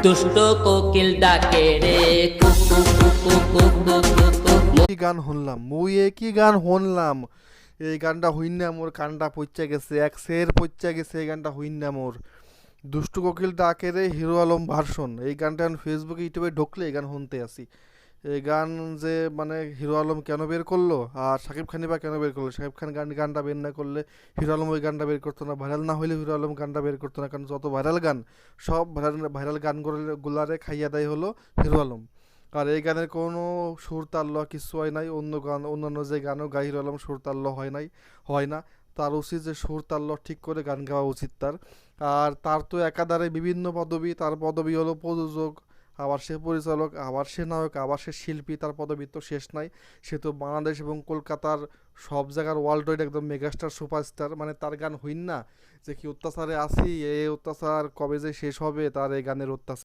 দুষ্ট কোকিল ডাকে রে কুকু কুকু কুকু কুকু। কি গান শুনলাম কি গান শুনলাম, এই গানটা হইনা মোর কানটা পইচা গেছে, এক সের পইচা গেছে এই গানটা হইনা মোর। দুষ্টু কোকিল ডাকে রে হিরো আলম ভার্সন, এই গানটা আমি ফেসবুকে ইউটিউবে ঢুকলে এই গান শুনতে আসি। এই গান যে মানে হিরো আলম কেন বের করলো আর শাকিব খানই বা কেন বের করলো, শাকিব খান গানটা বের না করলে হিরো আলম ওই গানটা বের করতো না, ভাইরাল না হলে হিরো আলম গানটা বের করতো না, কারণ যত ভাইরাল গান সব ভাইরাল গানগুলারে খাইয়া দেয় হলো হিরো আলম। আর এই গানের কোনো সুর তাল্য কিছু হয় নাই, অন্যান্য যে গানও গাই হিরো আলম সুর তাল্য হয় না। তার উচিত যে সুর তাল্য ঠিক করে গান গাওয়া উচিত তার। আর তার তো একাধারে বিভিন্ন পদবি, তার পদবি হলো প্রযোজক, আবার সে পরিচালক, আবার সে নায়ক, আবার সে শিল্পী, তার পদবি তো শেষ নাই। সে তো বাংলাদেশ এবং কলকাতার সব জায়গার ওয়ার্ল্ড ওয়াইড একদম মেগাস্টার সুপারস্টার, মানে তার গান হইন না যে কি অত্যাচারে আসি, এই অত্যাচার কবে যে শেষ হবে, তার এই গানের অত্যাচার।